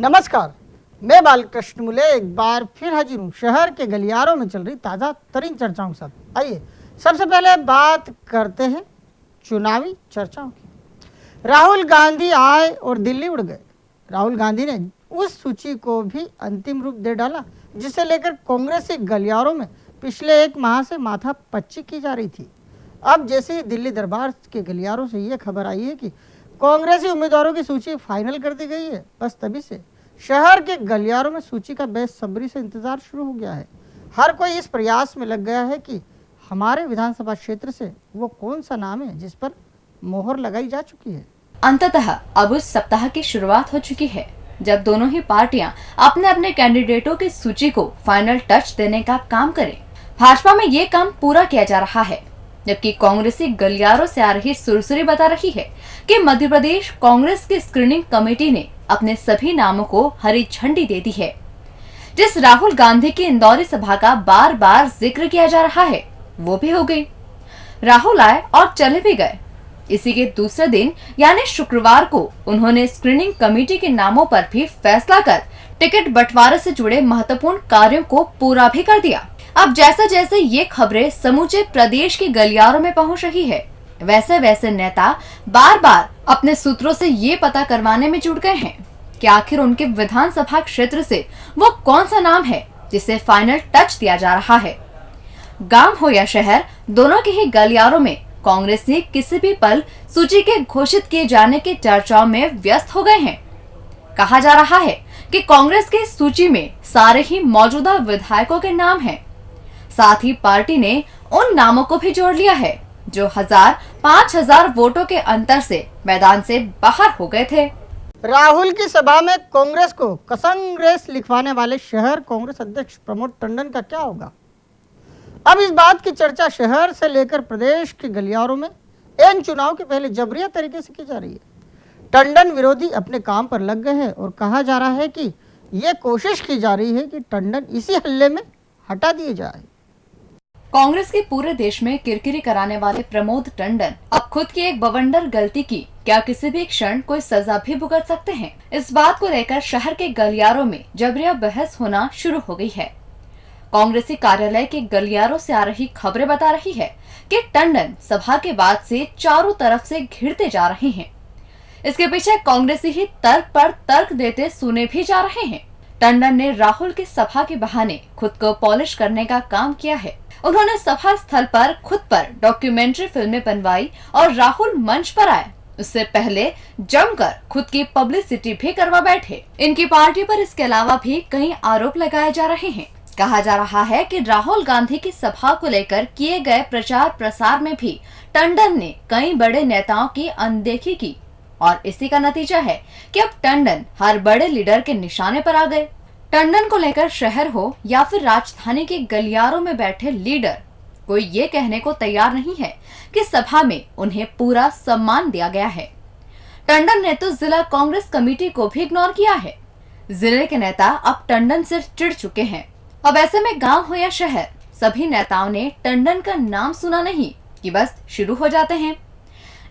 नमस्कार, मैं बालकृष्ण मुले एक बार फिर हाजिर हूँ शहर के गलियारों में चल रही ताज़ा तरीन चर्चाओं के साथ। आइए सबसे पहले बात करते हैं चुनावी चर्चाओं की। राहुल गांधी आए और दिल्ली उड़ गए। राहुल गांधी ने उस सूची को भी अंतिम रूप दे डाला जिसे लेकर कांग्रेस के गलियारों में पिछले एक माह से माथा पच्ची की जा रही थी। अब जैसे ही दिल्ली दरबार के गलियारों से ये खबर आई है कि कांग्रेसी उम्मीदवारों की सूची फाइनल कर दी गई है, बस तभी से शहर के गलियारों में सूची का बेसब्री से इंतजार शुरू हो गया है। हर कोई इस प्रयास में लग गया है कि हमारे विधानसभा क्षेत्र से वो कौन सा नाम है जिस पर मोहर लगाई जा चुकी है। अंततः अब उस सप्ताह की शुरुआत हो चुकी है जब दोनों ही पार्टियां अपने अपने कैंडिडेटों की सूची को फाइनल टच देने का काम करें। भाजपा में ये काम पूरा किया जा रहा है, जबकि कांग्रेसी गलियारों से आ रही सुरसुरी बता रही है कि मध्य प्रदेश कांग्रेस की स्क्रीनिंग कमेटी ने अपने सभी नामों को हरी झंडी दे दी है। जिस राहुल गांधी की इंदौरी सभा का बार बार जिक्र किया जा रहा है वो भी हो गई। राहुल आए और चले भी गए। इसी के दूसरे दिन यानी शुक्रवार को उन्होंने स्क्रीनिंग कमेटी के नामों पर भी फैसला कर टिकट बंटवारे से जुड़े महत्वपूर्ण कार्यों को पूरा भी कर दिया। अब जैसे जैसे ये खबरें समूचे प्रदेश के गलियारों में पहुंच रही है, वैसे वैसे नेता बार बार अपने सूत्रों से ये पता करवाने में जुट गए हैं कि आखिर उनके विधानसभा क्षेत्र से वो कौन सा नाम है जिसे फाइनल टच दिया जा रहा है। गांव हो या शहर, दोनों के ही गलियारों में कांग्रेसी किसी भी पल सूची के घोषित किए जाने की चर्चाओं में व्यस्त हो गए हैं। कहा जा रहा है कि कांग्रेस की सूची में सारे ही मौजूदा विधायकों के नाम हैं। साथ ही पार्टी ने उन नामों को भी जोड़ लिया है जो 1000-5000 वोटों के अंतर से मैदान से बाहर हो गए थे। राहुल की सभा में कांग्रेस को कसंग्रेस लिखवाने वाले शहर कांग्रेस अध्यक्ष प्रमोद टंडन का क्या होगा? अब इस बात की चर्चा शहर से लेकर प्रदेश के गलियारों में इन चुनाव के पहले जबरिया तरीके से की जा रही है। टंडन विरोधी अपने काम पर लग गए हैं और कहा जा रहा है कि ये कोशिश की जा रही है कि टंडन इसी हल्ले में हटा दिए जाए। कांग्रेस के पूरे देश में किरकिरी कराने वाले प्रमोद टंडन अब खुद की एक बवंडर गलती की क्या किसी भी क्षण कोई सजा भी भुगत सकते हैं। इस बात को लेकर शहर के गलियारों में जबरिया बहस होना शुरू हो गई है। कांग्रेसी कार्यालय के गलियारों से आ रही खबरें बता रही है कि टंडन सभा के बाद से चारों तरफ से घिरते जा रहे हैं। इसके पीछे कांग्रेसी ही तर्क पर तर्क देते सुने भी जा रहे हैं। टंडन ने राहुल की सभा के बहाने खुद को पॉलिश करने का काम किया है। उन्होंने सभा स्थल पर खुद पर डॉक्यूमेंट्री फिल्में बनवाई और राहुल मंच पर आए उससे पहले जमकर खुद की पब्लिसिटी भी करवा बैठे। इनकी पार्टी पर इसके अलावा भी कई आरोप लगाए जा रहे हैं। कहा जा रहा है कि राहुल गांधी की सभा को लेकर किए गए प्रचार प्रसार में भी टंडन ने कई बड़े नेताओं की अनदेखी की और इसी का नतीजा है कि अब टंडन हर बड़े लीडर के निशाने पर आ गए। टंडन को लेकर शहर हो या फिर राजधानी के गलियारों में बैठे लीडर कोई ये कहने को तैयार नहीं है कि सभा में उन्हें पूरा सम्मान दिया गया है। टंडन ने तो जिला कांग्रेस कमेटी को भी इग्नोर किया है। जिले के नेता अब टंडन से चिढ़ चुके हैं। अब ऐसे में गांव हो या शहर, सभी नेताओं ने टंडन का नाम सुना नहीं कि बस शुरू हो जाते हैं।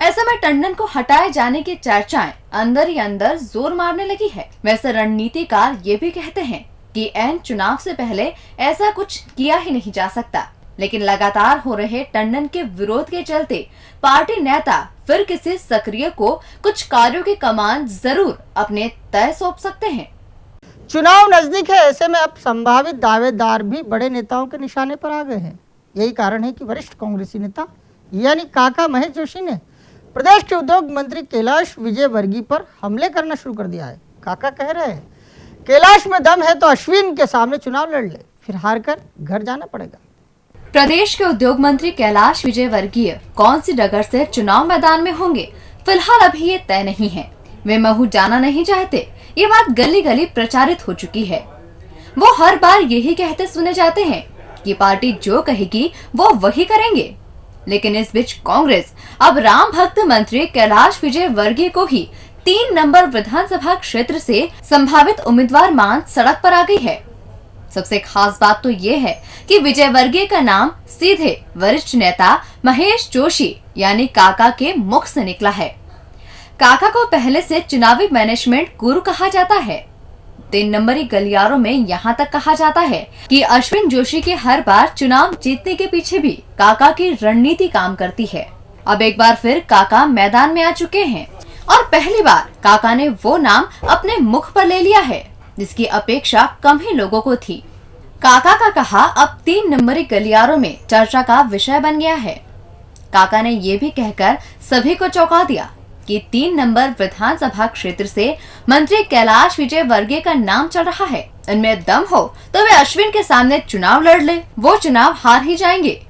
ऐसे में टंडन को हटाए जाने की चर्चाएं अंदर ही अंदर जोर मारने लगी है। वैसे रणनीतिकार ये भी कहते हैं कि ऐन चुनाव से पहले ऐसा कुछ किया ही नहीं जा सकता, लेकिन लगातार हो रहे टंडन के विरोध के चलते पार्टी नेता फिर किसी सक्रिय को कुछ कार्यों की कमान जरूर अपने तय सौंप सकते हैं। चुनाव नजदीक है, ऐसे में अब संभावित दावेदार भी बड़े नेताओं के निशाने पर आ गए हैं। यही कारण है कि वरिष्ठ कांग्रेसी नेता यानी काका महेश जोशी ने प्रदेश के उद्योग मंत्री कैलाश विजयवर्गीय पर हमले करना शुरू कर दिया है। काका कह रहे हैं कैलाश में दम है तो अश्विन के सामने चुनाव लड़ ले, फिर हार कर घर जाना पड़ेगा। प्रदेश के उद्योग मंत्री कैलाश विजयवर्गीय कौन सी डगर से चुनाव मैदान में होंगे, फिलहाल अभी ये तय नहीं है। वे महू जाना नहीं चाहते, ये बात गली गली प्रचारित हो चुकी है। वो हर बार यही कहते सुने जाते हैं कि पार्टी जो कहेगी वो वही करेंगे, लेकिन इस बीच कांग्रेस अब राम भक्त मंत्री कैलाश विजयवर्गीय को ही 3 नंबर विधानसभा क्षेत्र से संभावित उम्मीदवार मान सड़क पर आ गई है। सबसे खास बात तो ये है कि विजयवर्गीय का नाम सीधे वरिष्ठ नेता महेश जोशी यानी काका के मुख से निकला है। काका को पहले से चुनावी मैनेजमेंट गुरु कहा जाता है। 3 नंबरी गलियारों में यहाँ तक कहा जाता है कि अश्विन जोशी के हर बार चुनाव जीतने के पीछे भी काका की रणनीति काम करती है। अब एक बार फिर काका मैदान में आ चुके हैं और पहली बार काका ने वो नाम अपने मुख पर ले लिया है जिसकी अपेक्षा कम ही लोगों को थी। काका का कहा अब 3 नंबरी गलियारों में चर्चा का विषय बन गया है। काका ने ये भी कहकर सभी को चौंका दिया कि 3 नंबर विधानसभा क्षेत्र से मंत्री कैलाश विजयवर्गीय का नाम चल रहा है। इनमें दम हो तो वे अश्विन के सामने चुनाव लड़ ले, वो चुनाव हार ही जाएंगे।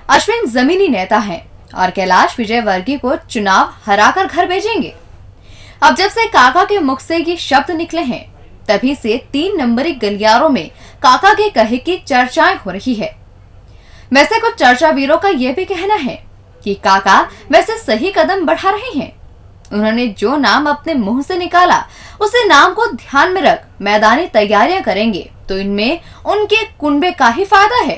अश्विन जमीनी नेता हैं और कैलाश विजयवर्गीय को चुनाव हराकर घर भेजेंगे। अब जब से काका के मुख से ये शब्द निकले हैं तभी से 3 नंबरी गलियारों में काका के कहे की चर्चाएं हो रही है। वैसे कुछ चर्चा वीरों का यह भी कहना है कि काका वैसे सही कदम बढ़ा रहे हैं। उन्होंने जो नाम अपने मुंह से निकाला उसे नाम को ध्यान में रख मैदानी तैयारियां करेंगे तो इनमें उनके कुनबे का ही फायदा है।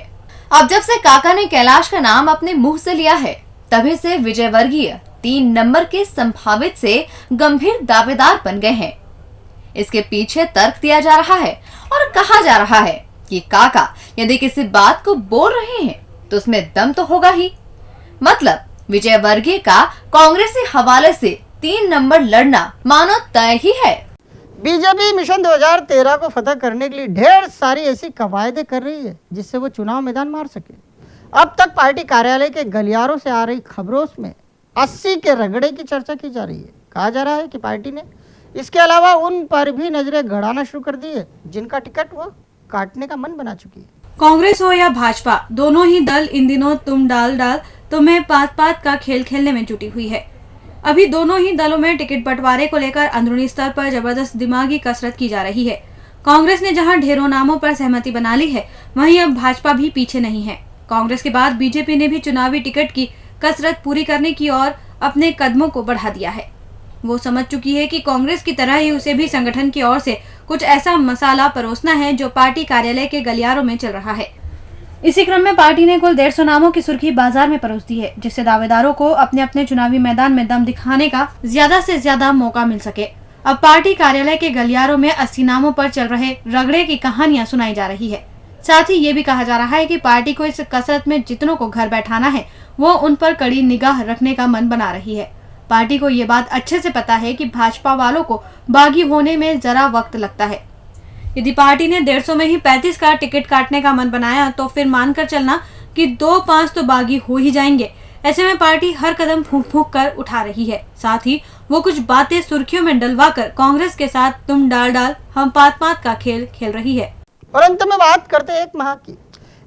अब जब से काका ने कैलाश का नाम अपने मुंह से लिया है तभी से विजयवर्गीय 3 नंबर के संभावित से गंभीर दावेदार बन गए हैं। इसके पीछे तर्क दिया जा रहा है और कहा जा रहा है कि काका यदि किसी बात को बोल रहे हैं तो उसमें दम तो होगा ही। मतलब विजयवर्गीय का कांग्रेसी हवाले से 3 नंबर लड़ना मानो तय ही है। बीजेपी मिशन 2013 को फतह करने के लिए ढेर सारी ऐसी कवायदें कर रही है जिससे वो चुनाव मैदान मार सके। अब तक पार्टी कार्यालय के गलियारों से आ रही खबरों में 80 के रगड़े की चर्चा की जा रही है। कहा जा रहा है कि पार्टी ने इसके अलावा उन पर भी नजरें गड़ाना शुरू कर दी है जिनका टिकट वो काटने का मन बना चुकी है। कांग्रेस हो या भाजपा, दोनों ही दल इन दिनों तुम डाल तुम्हें पात का खेल खेलने में जुटी हुई है। अभी दोनों ही दलों में टिकट बंटवारे को लेकर अंदरूनी स्तर पर जबरदस्त दिमागी कसरत की जा रही है। कांग्रेस ने जहां ढेरों नामों पर सहमति बना ली है, वहीं अब भाजपा भी पीछे नहीं है। कांग्रेस के बाद बीजेपी ने भी चुनावी टिकट की कसरत पूरी करने की ओर अपने कदमों को बढ़ा दिया है। वो समझ चुकी है कि कांग्रेस की तरह ही उसे भी संगठन की ओर से कुछ ऐसा मसाला परोसना है जो पार्टी कार्यालय के गलियारों में चल रहा है। इसी क्रम में पार्टी ने कुल 150 नामों की सुर्खी बाजार में परोस दी है, जिससे दावेदारों को अपने अपने चुनावी मैदान में दम दिखाने का ज्यादा से ज्यादा मौका मिल सके। अब पार्टी कार्यालय के गलियारों में 80 नामों पर चल रहे रगड़े की कहानियां सुनाई जा रही है। साथ ही ये भी कहा जा रहा है कि पार्टी को इस कसरत में जितनों को घर बैठाना है वो उन पर कड़ी निगाह रखने का मन बना रही है। पार्टी को ये बात अच्छे से पता है कि भाजपा वालों को बागी होने में जरा वक्त लगता है। यदि पार्टी ने 150 में ही 35 का टिकट काटने का मन बनाया तो फिर मानकर चलना कि 2-5 तो बागी हो ही जाएंगे। ऐसे में पार्टी हर कदम फूंक फूंक कर उठा रही है। साथ ही वो कुछ बातें सुर्खियों में डलवाकर कांग्रेस के साथ तुम डाल हम पात का खेल खेल रही है। और अंत में बात करते हैं 1 माह की।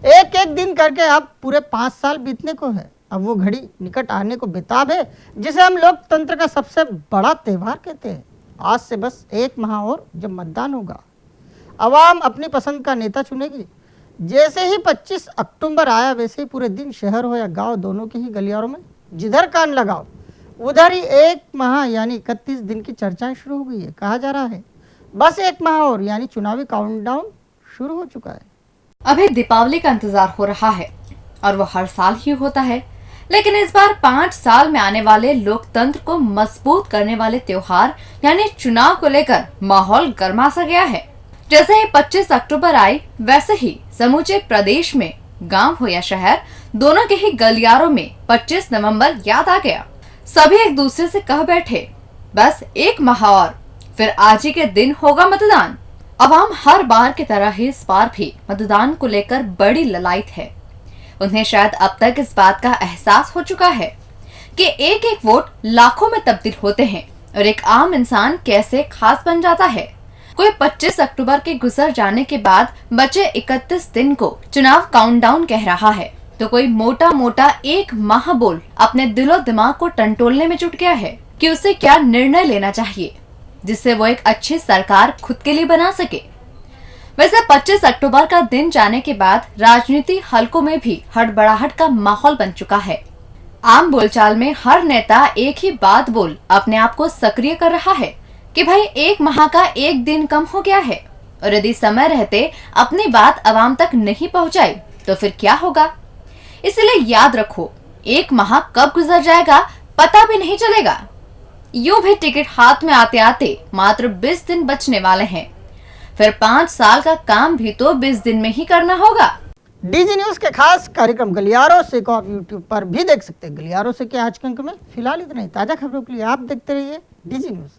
एक एक दिन करके अब पूरे 5 साल बीतने को है। अब वो घड़ी निकट आने को बेताब है जिसे हम लोकतंत्र का सबसे बड़ा त्योहार कहते हैं। आज से बस 1 माह और जब मतदान होगा, अवाम अपनी पसंद का नेता चुनेगी। जैसे ही 25 अक्टूबर आया वैसे ही पूरे दिन शहर हो या गांव दोनों के ही गलियारों में जिधर कान लगाओ उधर ही 1 माह यानी 31 दिन की चर्चाएं शुरू हो गई है। कहा जा रहा है बस 1 माह और यानी चुनावी काउंटडाउन शुरू हो चुका है। अभी दीपावली का इंतजार हो रहा है और वो हर साल ही होता है, लेकिन इस बार 5 साल में आने वाले लोकतंत्र को मजबूत करने वाले त्योहार यानी चुनाव को लेकर माहौल गर्मा सा गया है। जैसे ही 25 अक्टूबर आई वैसे ही समूचे प्रदेश में गांव हो या शहर दोनों के ही गलियारों में 25 नवंबर याद आ गया। सभी एक दूसरे से कह बैठे बस 1 माह और फिर आज ही के दिन होगा मतदान। अवाम हर बार की तरह ही इस बार भी मतदान को लेकर बड़ी ललायत है। उन्हें शायद अब तक इस बात का एहसास हो चुका है कि एक एक वोट लाखों में तब्दील होते हैं और एक आम इंसान कैसे खास बन जाता है। कोई 25 अक्टूबर के गुजर जाने के बाद बचे 31 दिन को चुनाव काउंटडाउन कह रहा है तो कोई मोटा मोटा 1 माह बोल अपने दिलो दिमाग को टंटोलने में जुट गया है कि उसे क्या निर्णय लेना चाहिए जिससे वो एक अच्छी सरकार खुद के लिए बना सके। वैसे 25 अक्टूबर का दिन जाने के बाद राजनीति हलकों में भी हड़बड़ाहट का माहौल बन चुका है। आम बोलचाल में हर नेता एक ही बात बोल अपने आप को सक्रिय कर रहा है कि भाई 1 माह का 1 दिन कम हो गया है और यदि समय रहते अपनी बात आवाम तक नहीं पहुंचाई तो फिर क्या होगा। इसलिए याद रखो 1 माह कब गुजर जाएगा पता भी नहीं चलेगा। यूं भी टिकट हाथ में आते आते मात्र 20 दिन बचने वाले हैं। फिर 5 साल का काम भी तो 20 दिन में ही करना होगा। डीजी न्यूज के खास कार्यक्रम गलियारों से को आप यूट्यूब पर भी देख सकते हैं। गलियारों से के आज के अंक में फिलहाल इतना ही। ताजा खबरों के लिए आप देखते रहिए डीजी न्यूज।